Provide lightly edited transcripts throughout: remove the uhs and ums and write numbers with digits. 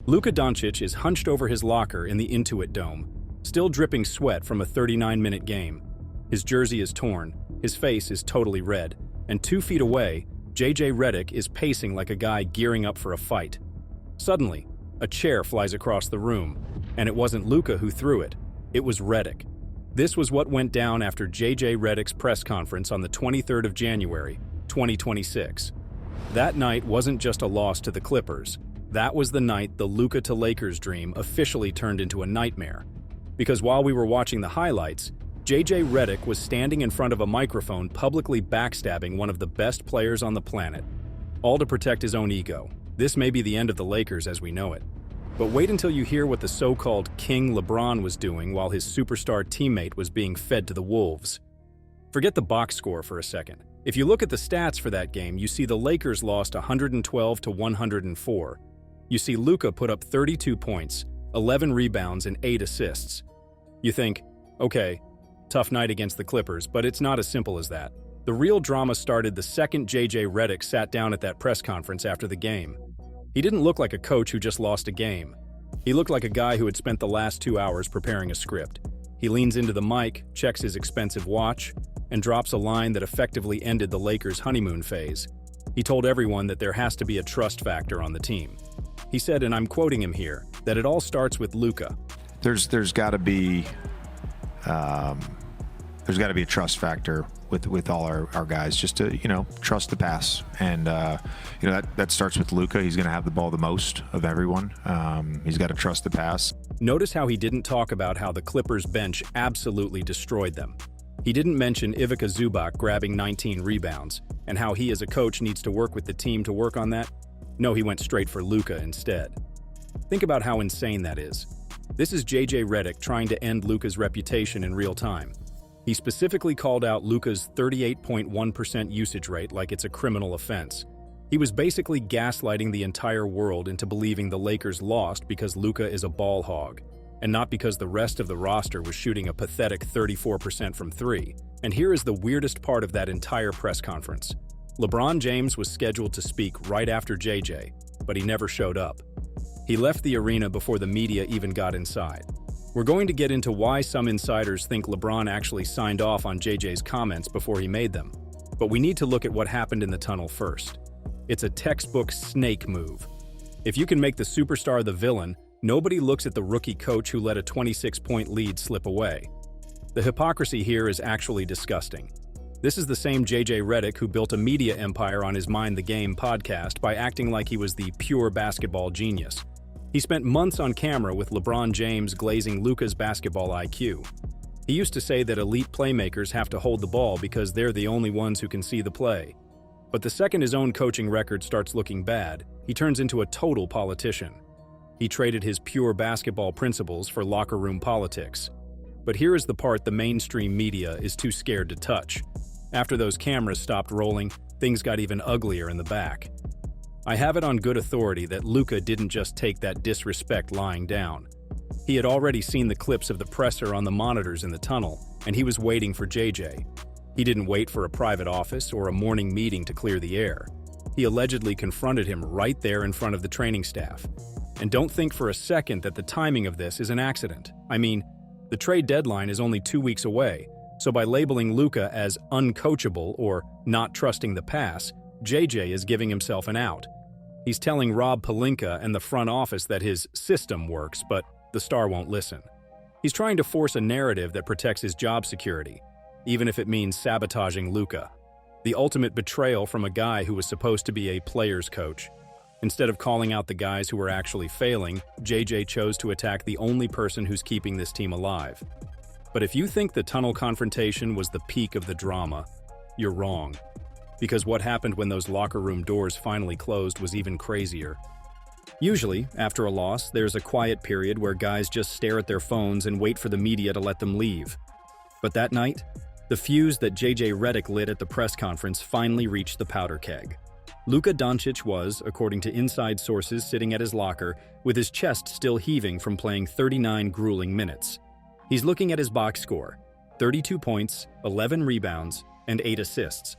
Luka Doncic is hunched over his locker in the Intuit Dome, still dripping sweat from a 39-minute game. His jersey is torn, his face is totally red, and 2 feet away, JJ Redick is pacing like a guy gearing up for a fight. Suddenly, a chair flies across the room, and it wasn't Luka who threw it, it was Redick. This was what went down after JJ Redick's press conference on the 23rd of January, 2026. That night wasn't just a loss to the Clippers. That was the night the Luka to Lakers dream officially turned into a nightmare. Because while we were watching the highlights, JJ Redick was standing in front of a microphone publicly backstabbing one of the best players on the planet, all to protect his own ego. This may be the end of the Lakers as we know it. But wait until you hear what the so-called King LeBron was doing while his superstar teammate was being fed to the wolves. Forget the box score for a second. If you look at the stats for that game, you see the Lakers lost 112 to 104. You see Luka put up 32 points, 11 rebounds, and 8 assists. You think, okay, tough night against the Clippers, but it's not as simple as that. The real drama started the second JJ Redick sat down at that press conference after the game. He didn't look like a coach who just lost a game. He looked like a guy who had spent the last 2 hours preparing a script. He leans into the mic, checks his expensive watch, and drops a line that effectively ended the Lakers' honeymoon phase. He told everyone that there has to be a trust factor on the team. He said, and I'm quoting him here, that it all starts with Luka. There's got to be a trust factor with all our guys, just to trust the pass, and that starts with Luka. He's going to have the ball the most of everyone. He's got to trust the pass. Notice how he didn't talk about how the Clippers bench absolutely destroyed them. He didn't mention Ivica Zubac grabbing 19 rebounds and how he as a coach needs to work with the team to work on that. No, he went straight for Luka instead. Think about how insane that is. This is JJ Redick trying to end Luka's reputation in real time. He specifically called out Luka's 38.1% usage rate like it's a criminal offense. He was basically gaslighting the entire world into believing the Lakers lost because Luka is a ball hog, and not because the rest of the roster was shooting a pathetic 34% from 3. And here is the weirdest part of that entire press conference. LeBron James was scheduled to speak right after JJ, but he never showed up. He left the arena before the media even got inside. We're going to get into why some insiders think LeBron actually signed off on JJ's comments before he made them. But we need to look at what happened in the tunnel first. It's a textbook snake move. If you can make the superstar the villain, nobody looks at the rookie coach who let a 26-point lead slip away. The hypocrisy here is actually disgusting. This is the same JJ Redick who built a media empire on his Mind the Game podcast by acting like he was the pure basketball genius. He spent months on camera with LeBron James glazing Luka's basketball IQ. He used to say that elite playmakers have to hold the ball because they're the only ones who can see the play. But the second his own coaching record starts looking bad, he turns into a total politician. He traded his pure basketball principles for locker room politics. But here is the part the mainstream media is too scared to touch. After those cameras stopped rolling, things got even uglier in the back. I have it on good authority that Luka didn't just take that disrespect lying down. He had already seen the clips of the presser on the monitors in the tunnel, and he was waiting for JJ. He didn't wait for a private office or a morning meeting to clear the air. He allegedly confronted him right there in front of the training staff. And don't think for a second that the timing of this is an accident. I mean, the trade deadline is only 2 weeks away, so by labeling Luka as uncoachable or not trusting the pass, JJ is giving himself an out. He's telling Rob Pelinka and the front office that his system works, but the star won't listen. He's trying to force a narrative that protects his job security, even if it means sabotaging Luka. The ultimate betrayal from a guy who was supposed to be a player's coach. Instead of calling out the guys who were actually failing, JJ chose to attack the only person who's keeping this team alive. But if you think the tunnel confrontation was the peak of the drama, you're wrong. Because what happened when those locker room doors finally closed was even crazier. Usually, after a loss, there's a quiet period where guys just stare at their phones and wait for the media to let them leave. But that night, the fuse that JJ Redick lit at the press conference finally reached the powder keg. Luka Doncic was, according to inside sources, sitting at his locker, with his chest still heaving from playing 39 grueling minutes. He's looking at his box score, 32 points, 11 rebounds, and 8 assists.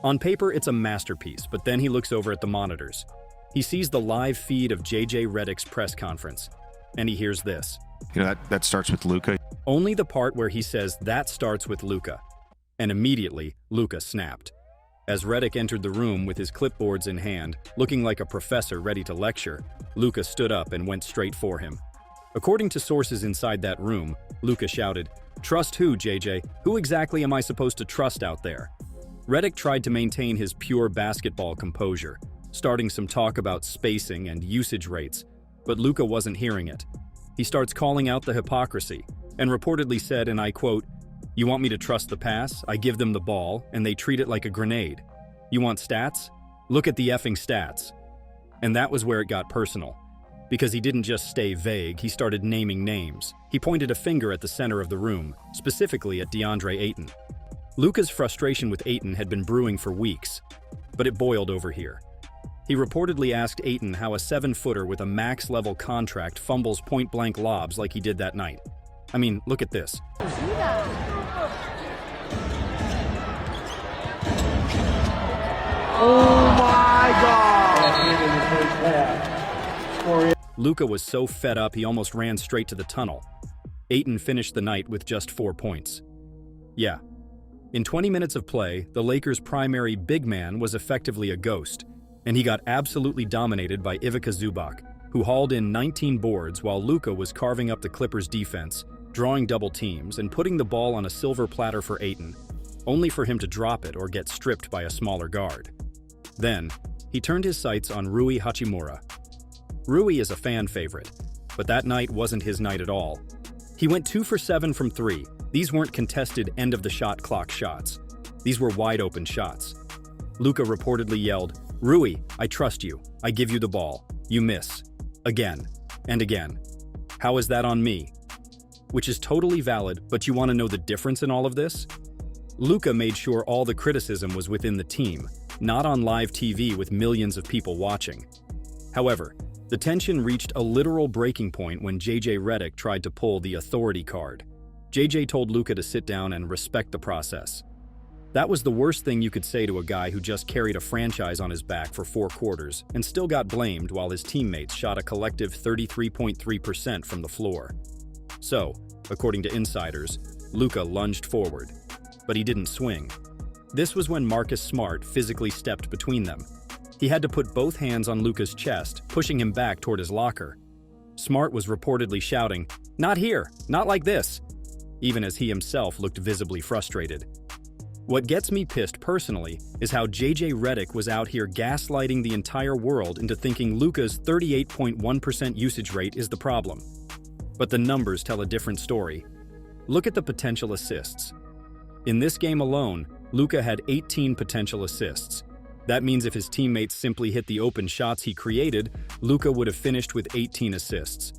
On paper, it's a masterpiece, but then he looks over at the monitors. He sees the live feed of JJ Redick's press conference, and he hears this. That starts with Luka. Only the part where he says that starts with Luca. And immediately, Luca snapped. As Redick entered the room with his clipboards in hand, looking like a professor ready to lecture, Luca stood up and went straight for him. According to sources inside that room, Luca shouted, "Trust who, JJ? Who exactly am I supposed to trust out there?" Redick tried to maintain his pure basketball composure, starting some talk about spacing and usage rates, but Luca wasn't hearing it. He starts calling out the hypocrisy, and reportedly said, and I quote, "You want me to trust the pass? I give them the ball, and they treat it like a grenade. You want stats? Look at the effing stats." And that was where it got personal. Because he didn't just stay vague, he started naming names. He pointed a finger at the center of the room, specifically at DeAndre Ayton. Luka's frustration with Ayton had been brewing for weeks, but it boiled over here. He reportedly asked Ayton how a 7-footer with a max-level contract fumbles point-blank lobs like he did that night. I mean, look at this. Oh my God! Luka was so fed up he almost ran straight to the tunnel. Ayton finished the night with just 4 points. Yeah. In 20 minutes of play, the Lakers' primary big man was effectively a ghost, and he got absolutely dominated by Ivica Zubac, who hauled in 19 boards while Luka was carving up the Clippers' defense, drawing double teams, and putting the ball on a silver platter for Ayton, only for him to drop it or get stripped by a smaller guard. Then, he turned his sights on Rui Hachimura. Rui is a fan favorite, but that night wasn't his night at all. He went 2 for 7 from 3. These weren't contested end-of-the-shot clock shots. These were wide-open shots. Luka reportedly yelled, "Rui, I trust you. I give you the ball. You miss. Again. And again. How is that on me?" Which is totally valid, but you want to know the difference in all of this? Luka made sure all the criticism was within the team, not on live TV with millions of people watching. However, the tension reached a literal breaking point when JJ Redick tried to pull the authority card. JJ told Luka to sit down and respect the process. That was the worst thing you could say to a guy who just carried a franchise on his back for 4 quarters and still got blamed while his teammates shot a collective 33.3% from the floor. So, according to insiders, Luka lunged forward, but he didn't swing. This was when Marcus Smart physically stepped between them. He had to put both hands on Luka's chest, pushing him back toward his locker. Smart was reportedly shouting, "Not here, not like this," even as he himself looked visibly frustrated. What gets me pissed personally is how JJ Redick was out here gaslighting the entire world into thinking Luka's 38.1% usage rate is the problem. But the numbers tell a different story. Look at the potential assists. In this game alone, Luka had 18 potential assists. That means if his teammates simply hit the open shots he created, Luka would have finished with 18 assists.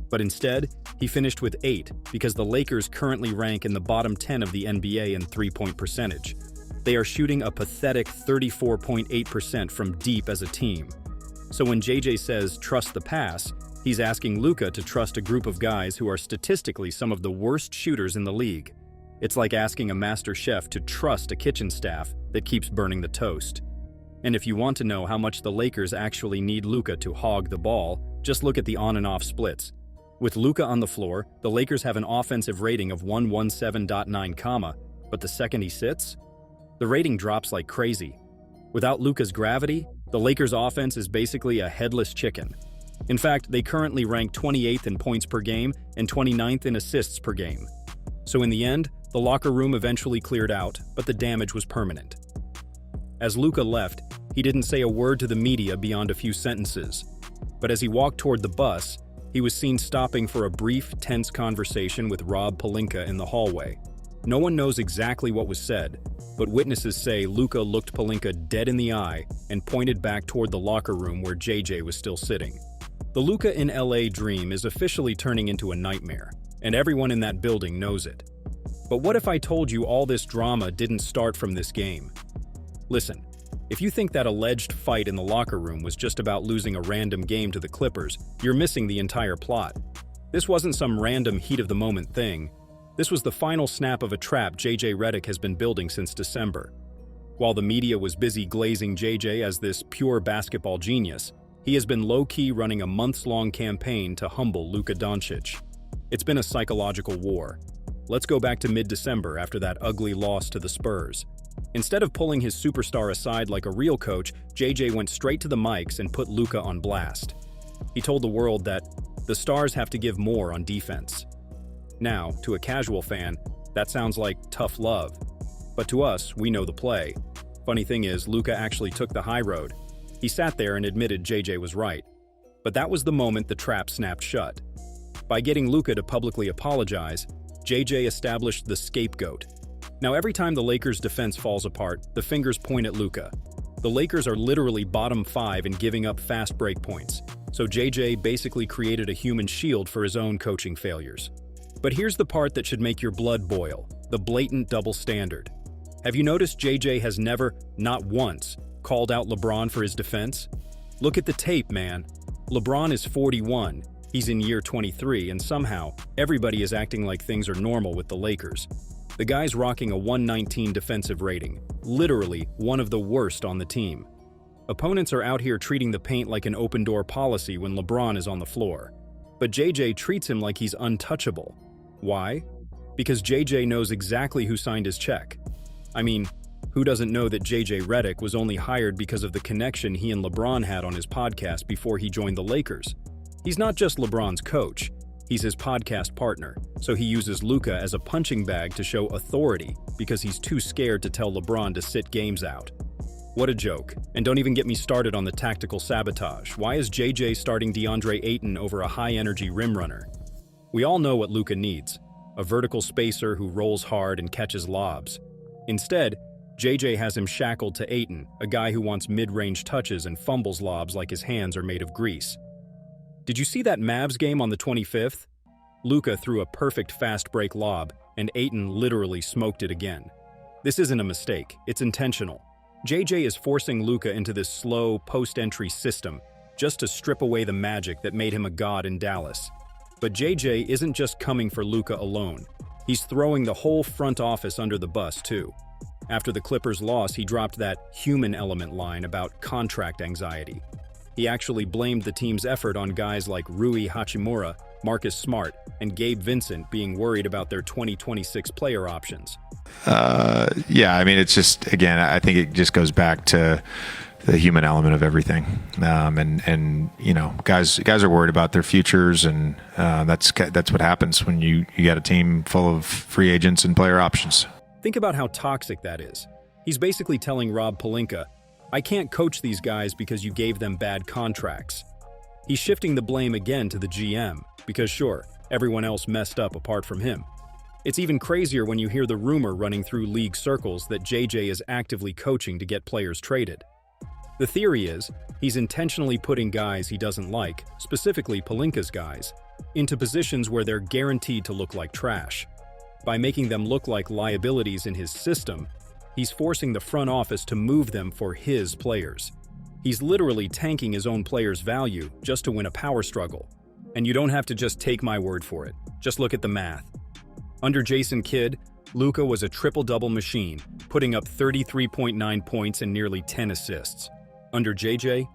But instead, he finished with 8 because the Lakers currently rank in the bottom 10 of the NBA in three-point percentage. They are shooting a pathetic 34.8% from deep as a team. So when JJ says trust the pass, he's asking Luka to trust a group of guys who are statistically some of the worst shooters in the league. It's like asking a master chef to trust a kitchen staff that keeps burning the toast. And if you want to know how much the Lakers actually need Luka to hog the ball, just look at the on and off splits. With Luka on the floor, the Lakers have an offensive rating of 117.9, but the second he sits, the rating drops like crazy. Without Luka's gravity, the Lakers' offense is basically a headless chicken. In fact, they currently rank 28th in points per game and 29th in assists per game. So in the end, the locker room eventually cleared out, but the damage was permanent. As Luka left, he didn't say a word to the media beyond a few sentences. But as he walked toward the bus, he was seen stopping for a brief, tense conversation with Rob Pelinka in the hallway. No one knows exactly what was said, but witnesses say Luka looked Pelinka dead in the eye and pointed back toward the locker room where JJ was still sitting. The Luka in LA dream is officially turning into a nightmare, and everyone in that building knows it. But what if I told you all this drama didn't start from this game? Listen, if you think that alleged fight in the locker room was just about losing a random game to the Clippers, you're missing the entire plot. This wasn't some random heat-of-the-moment thing. This was the final snap of a trap JJ Redick has been building since December. While the media was busy glazing JJ as this pure basketball genius, He has been low-key running a months-long campaign to humble Luka Doncic. It's been a psychological war. Let's go back to mid-December after that ugly loss to the Spurs. Instead of pulling his superstar aside like a real coach, JJ went straight to the mics and put Luka on blast. He told the world that the stars have to give more on defense. Now, to a casual fan, that sounds like tough love. But to us, we know the play. Funny thing is, Luka actually took the high road. He sat there and admitted JJ was right. But that was the moment the trap snapped shut. By getting Luka to publicly apologize, JJ established the scapegoat. Now every time the Lakers' defense falls apart, the fingers point at Luka. The Lakers are literally bottom 5 in giving up fast break points, so JJ basically created a human shield for his own coaching failures. But here's the part that should make your blood boil, the blatant double standard. Have you noticed JJ has never, not once, called out LeBron for his defense? Look at the tape, man. LeBron is 41, he's in year 23, and somehow, everybody is acting like things are normal with the Lakers. The guy's rocking a 119 defensive rating, literally one of the worst on the team. Opponents are out here treating the paint like an open-door policy when LeBron is on the floor. But JJ treats him like he's untouchable. Why? Because JJ knows exactly who signed his check. I mean, who doesn't know that JJ Redick was only hired because of the connection he and LeBron had on his podcast before he joined the Lakers? He's not just LeBron's coach, he's his podcast partner, so he uses Luka as a punching bag to show authority because he's too scared to tell LeBron to sit games out. What a joke. And don't even get me started on the tactical sabotage. Why is JJ starting DeAndre Ayton over a high-energy rim runner? We all know what Luka needs, a vertical spacer who rolls hard and catches lobs. Instead, JJ has him shackled to Ayton, a guy who wants mid-range touches and fumbles lobs like his hands are made of grease. Did you see that Mavs game on the 25th? Luka threw a perfect fast break lob, and Ayton literally smoked it again. This isn't a mistake, it's intentional. JJ is forcing Luka into this slow, post-entry system just to strip away the magic that made him a god in Dallas. But JJ isn't just coming for Luka alone. He's throwing the whole front office under the bus, too. After the Clippers' loss, he dropped that human element line about contract anxiety. He actually blamed the team's effort on guys like Rui Hachimura, Marcus Smart, and Gabe Vincent being worried about their 2026 player options. Yeah, I mean, it's just, again, I think it just goes back to the human element of everything. And you know, guys are worried about their futures, and that's what happens when you got a team full of free agents and player options. Think about how toxic that is. He's basically telling Rob Pelinka, I can't coach these guys because you gave them bad contracts. He's shifting the blame again to the GM, because sure, everyone else messed up apart from him. It's even crazier when you hear the rumor running through league circles that JJ is actively coaching to get players traded. The theory is, he's intentionally putting guys he doesn't like, specifically Pelinka's guys, into positions where they're guaranteed to look like trash. By making them look like liabilities in his system, he's forcing the front office to move them for his players. He's literally tanking his own players' value just to win a power struggle. And you don't have to just take my word for it. Just look at the math. Under Jason Kidd, Luka was a triple-double machine, putting up 33.9 points and nearly 10 assists. Under JJ,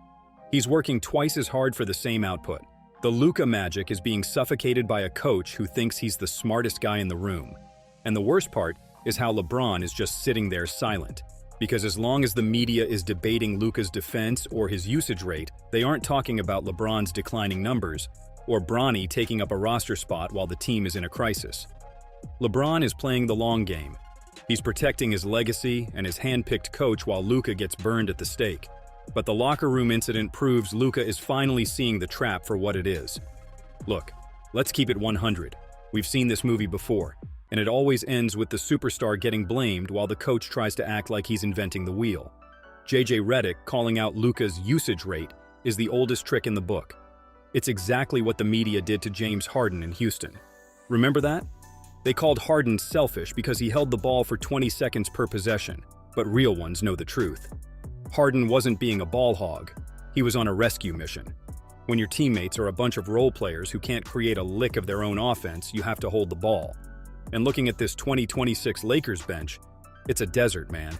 he's working twice as hard for the same output. The Luka magic is being suffocated by a coach who thinks he's the smartest guy in the room. And the worst part is how LeBron is just sitting there silent. Because as long as the media is debating Luka's defense or his usage rate, they aren't talking about LeBron's declining numbers or Bronny taking up a roster spot while the team is in a crisis. LeBron is playing the long game. He's protecting his legacy and his hand-picked coach while Luka gets burned at the stake. But the locker room incident proves Luka is finally seeing the trap for what it is. Look, let's keep it 100. We've seen this movie before, and it always ends with the superstar getting blamed while the coach tries to act like he's inventing the wheel. JJ Redick calling out Luka's usage rate is the oldest trick in the book. It's exactly what the media did to James Harden in Houston. Remember that? They called Harden selfish because he held the ball for 20 seconds per possession, but real ones know the truth. Harden wasn't being a ball hog. He was on a rescue mission. When your teammates are a bunch of role players who can't create a lick of their own offense, you have to hold the ball. And looking at this 2026 Lakers bench, it's a desert, man.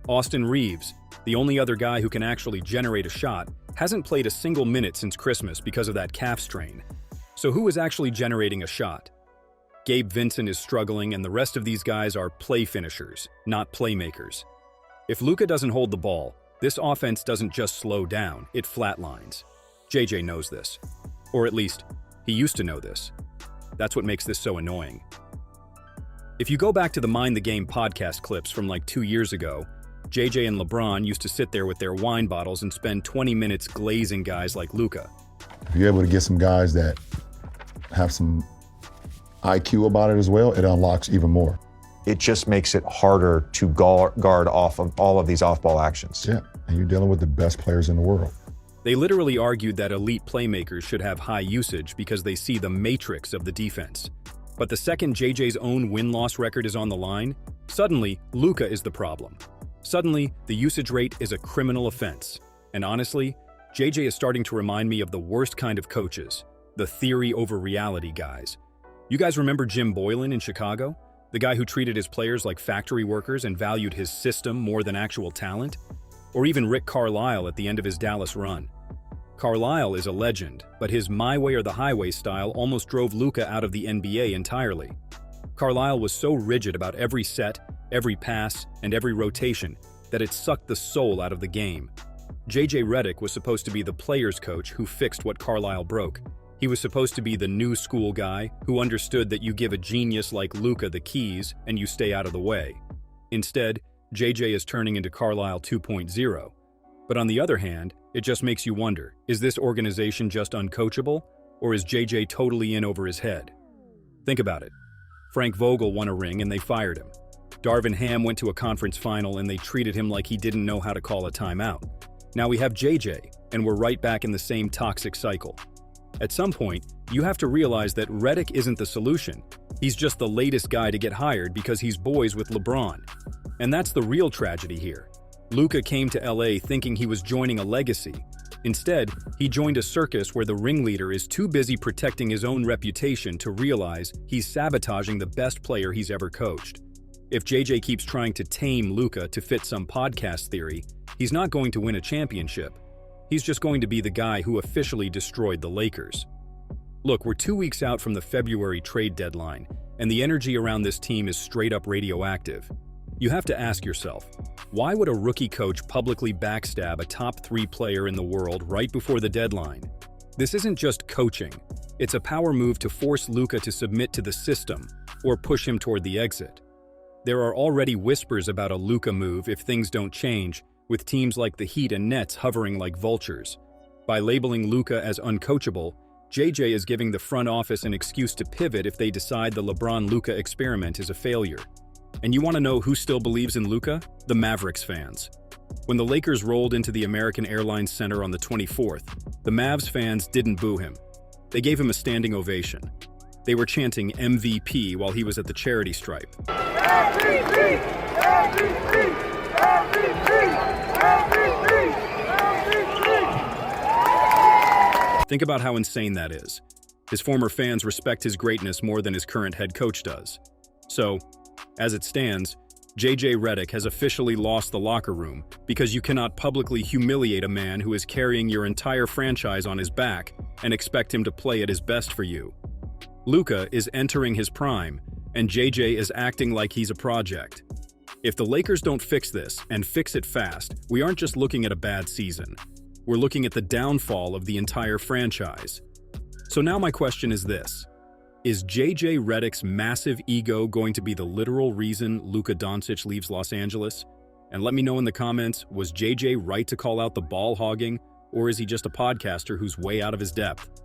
Austin Reeves, the only other guy who can actually generate a shot, hasn't played a single minute since Christmas because of that calf strain. So who is actually generating a shot? Gabe Vincent is struggling, and the rest of these guys are play finishers, not playmakers. If Luka doesn't hold the ball, this offense doesn't just slow down, it flatlines. JJ knows this. Or at least, he used to know this. That's what makes this so annoying. If you go back to the Mind the Game podcast clips from like 2 years ago, JJ and LeBron used to sit there with their wine bottles and spend 20 minutes glazing guys like Luka. If you're able to get some guys that have some IQ about it as well, it unlocks even more. It just makes it harder to guard off of all of these off-ball actions. Yeah, and you're dealing with the best players in the world. They literally argued that elite playmakers should have high usage because they see the matrix of the defense. But the second JJ's own win-loss record is on the line, suddenly Luka is the problem. Suddenly, the usage rate is a criminal offense. And honestly, JJ is starting to remind me of the worst kind of coaches, the theory over reality guys. You guys remember Jim Boylan in Chicago? The guy who treated his players like factory workers and valued his system more than actual talent? Or even Rick Carlisle at the end of his Dallas run. Carlisle is a legend, but his my way or the highway style almost drove Luka out of the NBA entirely. Carlisle was so rigid about every set, every pass, and every rotation that it sucked the soul out of the game. JJ Redick was supposed to be the player's coach who fixed what Carlisle broke. He was supposed to be the new school guy who understood that you give a genius like Luka the keys and you stay out of the way. Instead, JJ is turning into Carlisle 2.0. But on the other hand, it just makes you wonder, is this organization just uncoachable, or is JJ totally in over his head? Think about it. Frank Vogel won a ring and they fired him. Darvin Ham went to a conference final and they treated him like he didn't know how to call a timeout. Now we have JJ, and we're right back in the same toxic cycle. At some point, you have to realize that Redick isn't the solution. He's just the latest guy to get hired because he's boys with LeBron. And that's the real tragedy here. Luka came to LA thinking he was joining a legacy. Instead, he joined a circus where the ringleader is too busy protecting his own reputation to realize he's sabotaging the best player he's ever coached. If JJ keeps trying to tame Luka to fit some podcast theory, he's not going to win a championship. He's just going to be the guy who officially destroyed the Lakers. Look, we're 2 weeks out from the February trade deadline, and the energy around this team is straight up radioactive. You have to ask yourself, why would a rookie coach publicly backstab a top 3 player in the world right before the deadline? This isn't just coaching. It's a power move to force Luka to submit to the system or push him toward the exit. There are already whispers about a Luka move if things don't change, with teams like the Heat and Nets hovering like vultures. By labeling Luka as uncoachable, JJ is giving the front office an excuse to pivot if they decide the LeBron-Luka experiment is a failure. And you want to know who still believes in Luka? The Mavericks fans. When the Lakers rolled into the American Airlines Center on the 24th, the Mavs fans didn't boo him. They gave him a standing ovation. They were chanting MVP while he was at the charity stripe. MVP! MVP! MVP! MVP! MVP! Think about how insane that is. His former fans respect his greatness more than his current head coach does. So, as it stands, JJ Redick has officially lost the locker room because you cannot publicly humiliate a man who is carrying your entire franchise on his back and expect him to play at his best for you. Luka is entering his prime, and JJ is acting like he's a project. If the Lakers don't fix this, and fix it fast, we aren't just looking at a bad season. We're looking at the downfall of the entire franchise. So now my question is this. Is JJ Redick's massive ego going to be the literal reason Luka Doncic leaves Los Angeles? And let me know in the comments, was JJ right to call out the ball hogging, or is he just a podcaster who's way out of his depth?